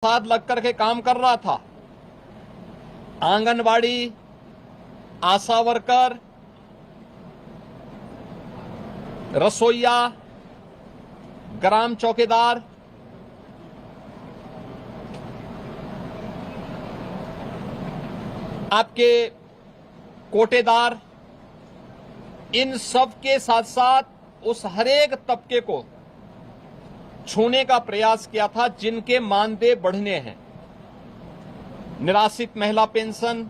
साथ लग करके काम कर रहा था। आंगनबाड़ी, आशा वर्कर, रसोइया, ग्राम चौकीदार, आपके कोटेदार, इन सब के साथ साथ उस हरेक तबके को छूने का प्रयास किया था जिनके मानदेय बढ़ने हैं। निराश्रित महिला पेंशन,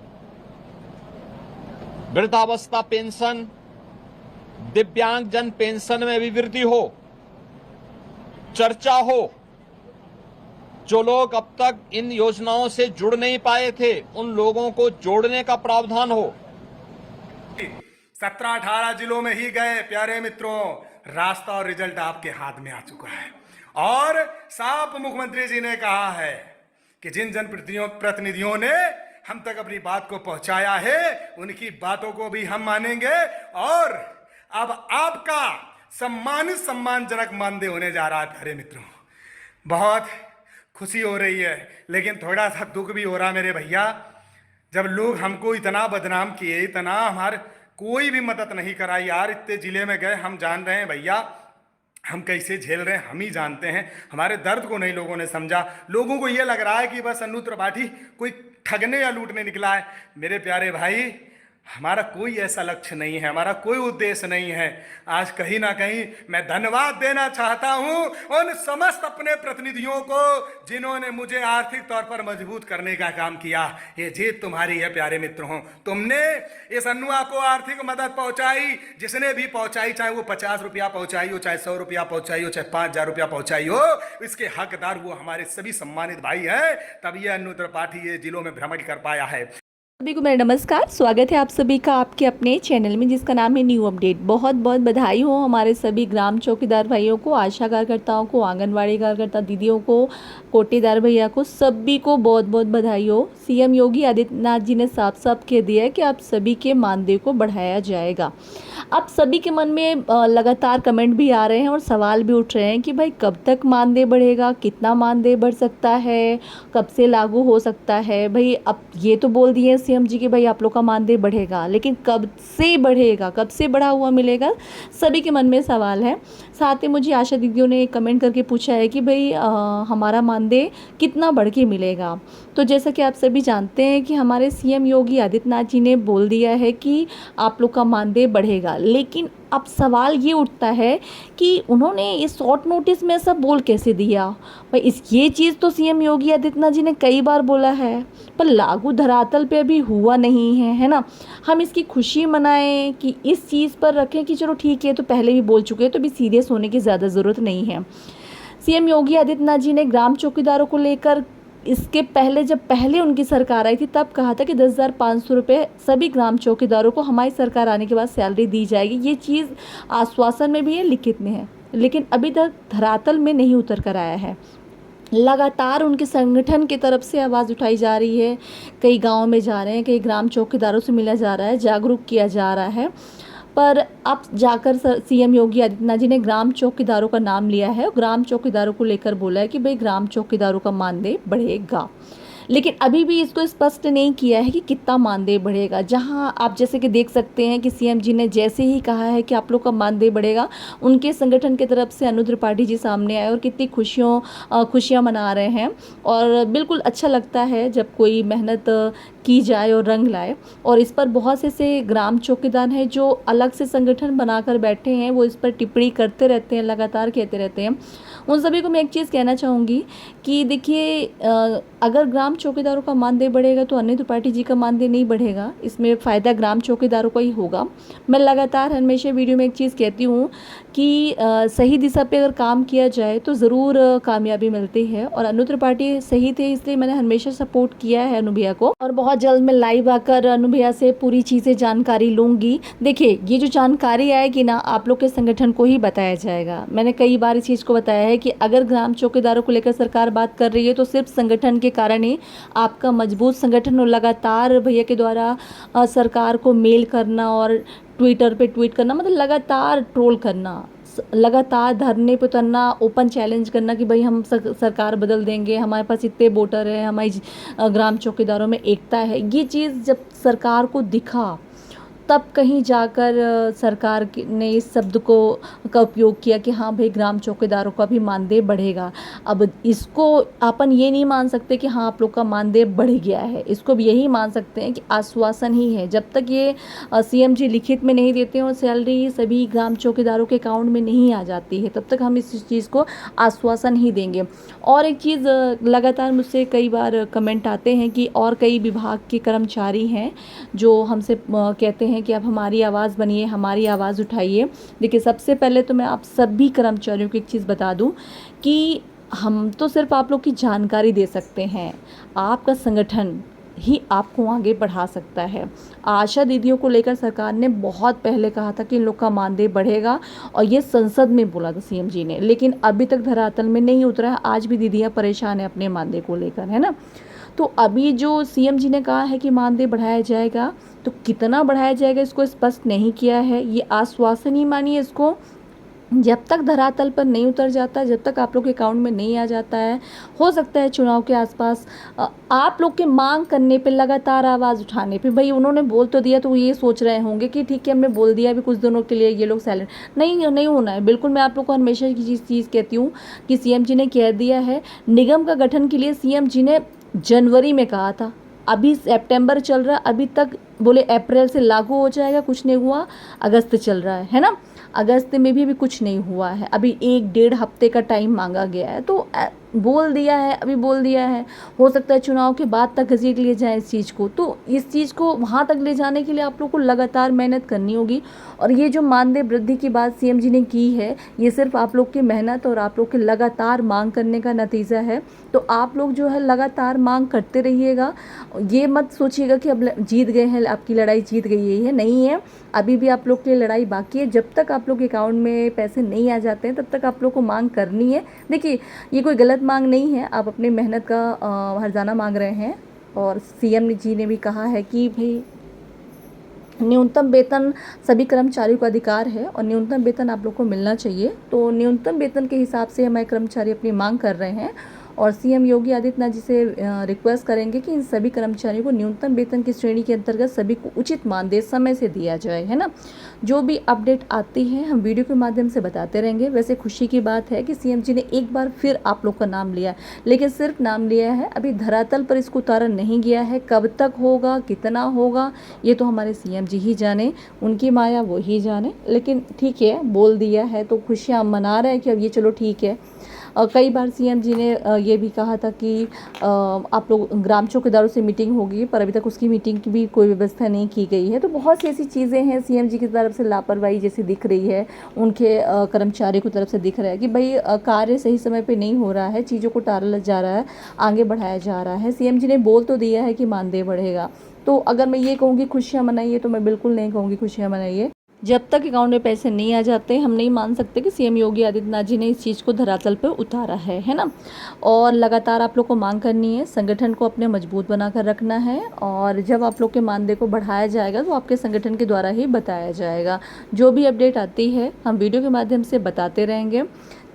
वृद्धावस्था पेंशन, दिव्यांगजन पेंशन में भी वृद्धि हो, चर्चा हो। जो लोग अब तक इन योजनाओं से जुड़ नहीं पाए थे उन लोगों को जोड़ने का प्रावधान हो। 17-18 जिलों में ही गए प्यारे मित्रों, रास्ता और रिजल्ट आपके हाथ में आ चुका है। और साफ मुख्यमंत्री जी ने कहा है कि जिन जनप्रतिनिधियों ने हम तक अपनी बात को पहुंचाया है उनकी बातों को भी हम मानेंगे। और अब आपका सम्मानजनक मानदेय होने जा रहा है प्यारे मित्रों। बहुत खुशी हो रही है, लेकिन थोड़ा सा दुख भी हो रहा मेरे भैया। जब लोग हमको इतना बदनाम किए, इतना हमारे कोई भी मदद नहीं करा यार। इतने जिले में गए, हम जान रहे हैं भैया हम कैसे झेल रहे हैं, हम ही जानते हैं। हमारे दर्द को नहीं लोगों ने समझा। लोगों को ये लग रहा है कि बस अन्नू त्रिपाठी कोई ठगने या लूटने निकला है। मेरे प्यारे भाई, हमारा कोई ऐसा लक्ष्य नहीं है, हमारा कोई उद्देश्य नहीं है। आज कहीं ना कहीं मैं धन्यवाद देना चाहता हूं उन समस्त अपने प्रतिनिधियों को जिन्होंने मुझे आर्थिक तौर पर मजबूत करने का काम किया। ये जीत तुम्हारी है प्यारे मित्रों। तुमने इस अन्नुआ को आर्थिक मदद पहुंचाई, जिसने भी पहुंचाई, चाहे वो 50 रुपया पहुंचाई हो, चाहे 100 रुपया पहुंचाई हो, चाहे 5000 रुपया पहुंचाई हो, इसके हकदार वो हमारे सभी सम्मानित भाई हैं। तब ये अन्नू त्रिपाठी ये जिलों में भ्रमण कर पाया है। सभी को मेरा नमस्कार, स्वागत है आप सभी का आपके अपने चैनल में जिसका नाम है न्यू अपडेट। बहुत बहुत बधाई हो हमारे सभी ग्राम चौकीदार भाइयों को, आशा कार्यकर्ताओं को, आंगनवाड़ी कार्यकर्ता दीदियों को, कोटेदार भैया को, सभी को बहुत बहुत बधाई हो। सीएम योगी आदित्यनाथ जी ने साफ साफ कह दिया है कि आप सभी के मानदेय को बढ़ाया जाएगा। अब सभी के मन में लगातार कमेंट भी आ रहे हैं और सवाल भी उठ रहे हैं कि भाई कब तक मानदेय बढ़ेगा, कितना मानदेय बढ़ सकता है, कब से लागू हो सकता है। भाई अब ये तो बोल दिए सीएम जी कि भाई आप लोग का मानदेय बढ़ेगा, लेकिन कब से बढ़ेगा, कब से बढ़ा हुआ मिलेगा, सभी के मन में सवाल है। साथ ही मुझे आशा दीदियों ने कमेंट करके पूछा है कि भाई हमारा मानदेय कितना बढ़ के मिलेगा। तो जैसा कि आप सभी जानते हैं कि हमारे सीएम योगी आदित्यनाथ जी ने बोल दिया है कि आप लोग का मानदेय बढ़ेगा, लेकिन अब सवाल ये उठता है कि उन्होंने इस शॉर्ट नोटिस में ऐसा बोल कैसे दिया। भाई ये चीज़ तो सीएम योगी आदित्यनाथ जी ने कई बार बोला है, पर लागू धरातल पे अभी हुआ नहीं है ना। हम इसकी खुशी मनाएं कि इस चीज़ पर रखें कि चलो ठीक है, तो पहले भी बोल चुके हैं तो अभी सीरियस होने की ज़्यादा ज़रूरत नहीं है। सीएम योगी आदित्यनाथ जी ने ग्राम चौकीदारों को लेकर इसके पहले, जब पहले उनकी सरकार आई थी, तब कहा था कि 10,500 रुपये सभी ग्राम चौकीदारों को हमारी सरकार आने के बाद सैलरी दी जाएगी। ये चीज़ आश्वासन में भी है, लिखित में है, लेकिन अभी तक धरातल में नहीं उतर कर आया है। लगातार उनके संगठन की तरफ से आवाज़ उठाई जा रही है, कई गाँव में जा रहे हैं, कई ग्राम चौकीदारों से मिला जा रहा है, जागरूक किया जा रहा है। पर अब जाकर सीएम योगी आदित्यनाथ जी ने ग्राम चौकीदारों का नाम लिया है, ग्राम चौकीदारों को लेकर बोला है कि भाई ग्राम चौकीदारों का मानदेय बढ़ेगा, लेकिन अभी भी इसको स्पष्ट नहीं किया है कि कितना मानदेय बढ़ेगा। जहां आप जैसे कि देख सकते हैं कि सीएम जी ने जैसे ही कहा है कि आप लोग का मानदेय बढ़ेगा, उनके संगठन की तरफ से अन्नू त्रिपाठी जी सामने आए और कितनी खुशियां मना रहे हैं। और बिल्कुल अच्छा लगता है जब कोई मेहनत की जाए और रंग लाए। और इस पर बहुत से ग्राम चौकीदार हैं जो अलग से संगठन बनाकर बैठे हैं, वो इस पर टिप्पणी करते रहते हैं, लगातार कहते रहते हैं। उन सभी को मैं एक चीज़ कहना चाहूँगी कि देखिए, अगर ग्राम चौकीदारों का मानदेय बढ़ेगा तो अन्नू त्रिपाठी जी का मानदेय नहीं बढ़ेगा। इसमें फ़ायदा ग्राम चौकीदारों का ही होगा। मैं लगातार हमेशा वीडियो में एक चीज़ कहती हूँ कि सही दिशा पे अगर काम किया जाए तो ज़रूर कामयाबी मिलती है। और अन्नू त्रिपाठी सही थे, इसलिए मैंने हमेशा सपोर्ट किया है अनु भैया को। और बहुत जल्द मैं लाइव आकर अनु भैया से पूरी चीज़ें जानकारी लूँगी। देखिए, ये जो जानकारी आएगी ना, आप लोग के संगठन को ही बताया जाएगा। मैंने कई बार इस चीज़ को बताया है कि अगर ग्राम चौकीदारों को लेकर सरकार बात कर रही है तो सिर्फ संगठन के कारण ही, आपका मजबूत संगठन और लगातार भैया के द्वारा सरकार को मेल करना और ट्विटर पे ट्वीट करना, मतलब लगातार ट्रोल करना, लगातार धरने पे उतरना, ओपन चैलेंज करना कि भाई हम सरकार बदल देंगे, हमारे पास इतने वोटर हैं, हमारी ग्राम चौकीदारों में एकता है, ये चीज़ जब सरकार को दिखा तब कहीं जाकर सरकार ने इस शब्द को का उपयोग किया कि हाँ भाई ग्राम चौकीदारों का भी मानदेय बढ़ेगा। अब इसको अपन ये नहीं मान सकते कि हाँ आप लोग का मानदेय बढ़ गया है, इसको भी यही मान सकते हैं कि आश्वासन ही है। जब तक ये सीएम जी लिखित में नहीं देते और सैलरी सभी ग्राम चौकीदारों के अकाउंट में नहीं आ जाती है, तब तक हम इस चीज़ को आश्वासन ही देंगे। और एक चीज़ लगातार मुझसे कई बार कमेंट आते हैं कि और कई विभाग के कर्मचारी हैं जो हमसे कहते हैं कि आप हमारी आवाज़ बनिए, हमारी आवाज़ उठाइए। देखिए, सबसे पहले तो मैं आप सभी कर्मचारियों को एक चीज़ बता दूं कि हम तो सिर्फ आप लोग की जानकारी दे सकते हैं, आपका संगठन ही आपको आगे बढ़ा सकता है। आशा दीदियों को लेकर सरकार ने बहुत पहले कहा था कि इन लोग का मानदेय बढ़ेगा और ये संसद में बोला था सीएम जी ने, लेकिन अभी तक धरातल में नहीं उतरा है। आज भी दीदियाँ परेशान हैं अपने मानदेय को लेकर, है ना। तो अभी जो सीएम जी ने कहा है कि मानदेय बढ़ाया जाएगा, तो कितना बढ़ाया जाएगा इसको स्पष्ट नहीं किया है। ये आश्वासन ही मानिए इसको, जब तक धरातल पर नहीं उतर जाता, जब तक आप लोग के अकाउंट में नहीं आ जाता है। हो सकता है चुनाव के आसपास आप लोग के मांग करने पे, लगातार आवाज़ उठाने पे, भाई उन्होंने बोल तो दिया तो ये सोच रहे होंगे कि ठीक है हमने बोल दिया, अभी कुछ दिनों के लिए ये लोग साइलेंट नहीं होना है। बिल्कुल, मैं आप लोग को हमेशा की चीज़ कहती हूँ कि सीएम जी ने कह दिया है। निगम का गठन के लिए सीएम जी ने जनवरी में कहा था, अभी सितंबर चल रहा है, अभी तक बोले अप्रैल से लागू हो जाएगा, कुछ नहीं हुआ। अगस्त चल रहा है ना, अगस्त में भी अभी कुछ नहीं हुआ है। अभी 1-1.5 हफ्ते का टाइम मांगा गया है, तो बोल दिया है, अभी बोल दिया है। हो सकता है चुनाव के बाद तक घसीट लिए जाए इस चीज़ को, तो इस चीज़ को वहाँ तक ले जाने के लिए आप लोग को लगातार मेहनत करनी होगी। और ये जो मानदेय वृद्धि की बात सीएम जी ने की है, ये सिर्फ आप लोग की मेहनत और आप लोग के लगातार मांग करने का नतीजा है। तो आप लोग जो है लगातार मांग करते रहिएगा। ये मत सोचिएगा कि अब जीत गए हैं, आपकी लड़ाई जीत गई है, नहीं है। अभी भी आप लोग की लड़ाई बाकी है। जब तक आप लोग के अकाउंट में पैसे नहीं आ जाते हैं, तब तक आप लोग को मांग करनी है। देखिए, ये कोई गलत मांग नहीं है, आप अपनी मेहनत का हर्जाना मांग रहे हैं। और सीएम जी ने भी कहा है कि भाई न्यूनतम वेतन सभी कर्मचारियों का अधिकार है और न्यूनतम वेतन आप लोग को मिलना चाहिए। तो न्यूनतम वेतन के हिसाब से हमारे कर्मचारी अपनी मांग कर रहे हैं और सीएम योगी आदित्यनाथ जी से रिक्वेस्ट करेंगे कि इन सभी कर्मचारियों को न्यूनतम वेतन की श्रेणी के अंतर्गत सभी को उचित मानदेय समय से दिया जाए, है ना। जो भी अपडेट आती है हम वीडियो के माध्यम से बताते रहेंगे। वैसे खुशी की बात है कि सीएम जी ने एक बार फिर आप लोग का नाम लिया, लेकिन सिर्फ नाम लिया है, अभी धरातल पर इसको उतारा नहीं गया है। कब तक होगा, कितना होगा, ये तो हमारे सीएम जी ही जाने, उनकी माया वो ही जाने। लेकिन ठीक है, बोल दिया है तो खुशियाँ मना रहे हैं कि अब ये चलो ठीक है। कई बार सीएम जी ने ये भी कहा था कि आप लोग ग्राम चौकीदारों से मीटिंग होगी, पर अभी तक उसकी मीटिंग की भी कोई व्यवस्था नहीं की गई है। तो बहुत सी ऐसी चीज़ें हैं सीएम जी की तरफ से लापरवाही जैसी दिख रही है, उनके कर्मचारी की तरफ से दिख रहा है कि भाई कार्य सही समय पे नहीं हो रहा है, चीज़ों को टाला जा रहा है, आगे बढ़ाया जा रहा है। सीएम जी ने बोल तो दिया है कि मानदेय बढ़ेगा, तो अगर मैं ये कहूँगी खुशियाँ मनाइए, तो मैं बिल्कुल नहीं कहूँगी खुशियाँ मनाइए। जब तक अकाउंट में पैसे नहीं आ जाते, हम नहीं मान सकते कि सीएम योगी आदित्यनाथ जी ने इस चीज़ को धरातल पर उतारा है ना। और लगातार आप लोग को मांग करनी है, संगठन को अपने मजबूत बनाकर रखना है। और जब आप लोग के मानदेय को बढ़ाया जाएगा तो आपके संगठन के द्वारा ही बताया जाएगा। जो भी अपडेट आती है हम वीडियो के माध्यम से बताते रहेंगे।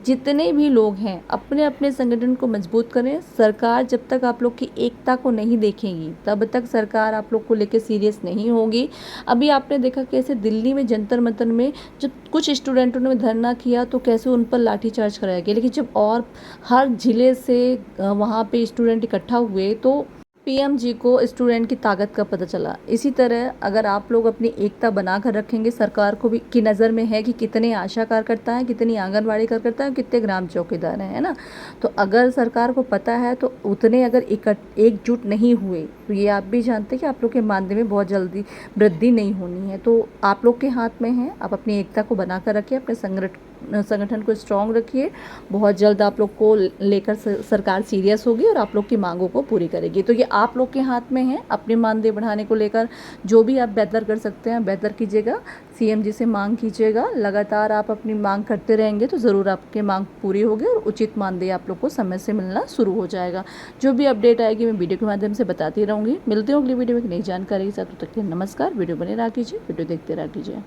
जितने भी लोग हैं अपने अपने संगठन को मजबूत करें। सरकार जब तक आप लोग की एकता को नहीं देखेगी, तब तक सरकार आप लोग को लेकर सीरियस नहीं होगी। अभी आपने देखा कैसे दिल्ली में जंतर मंतर में जब कुछ स्टूडेंटों ने धरना किया तो कैसे उन पर लाठीचार्ज कराया गया, लेकिन जब और हर जिले से वहाँ पे स्टूडेंट इकट्ठा हुए तो पीएम जी को स्टूडेंट की ताकत का पता चला। इसी तरह अगर आप लोग अपनी एकता बना कर रखेंगे, सरकार को भी की नज़र में है कि कितने आशा कार्यकर्ता हैं, कितनी आंगनवाड़ी कार्यकर्ता हैं, कितने ग्राम चौकीदार हैं, है ना। तो अगर सरकार को पता है तो उतने अगर एकजुट नहीं हुए तो ये आप भी जानते हैं कि आप लोग के मानदेय में बहुत जल्दी वृद्धि नहीं होनी है। तो आप लोग के हाथ में है, आप अपनी एकता को बना कर रखिए, अपने संगठन को स्ट्रॉन्ग रखिए। बहुत जल्द आप लोग को लेकर सरकार सीरियस होगी और आप लोग की मांगों को पूरी करेगी। तो ये आप लोग के हाथ में है, अपने मानदेय बढ़ाने को लेकर जो भी आप बेहतर कर सकते हैं बेहतर कीजिएगा, सीएम जी से मांग कीजिएगा। लगातार आप अपनी मांग करते रहेंगे तो ज़रूर आपकी मांग पूरी होगी और उचित मानदेय आप लोग को समय से मिलना शुरू हो जाएगा। जो भी अपडेट आएगी मैं वीडियो के माध्यम से बताती रहूँगी। मिलते हैं अगली वीडियो में एक नई जानकारी के साथ। तब तक के लिए नमस्कार। वीडियो बने रहा कीजिए, वीडियो देखते रहा कीजिए।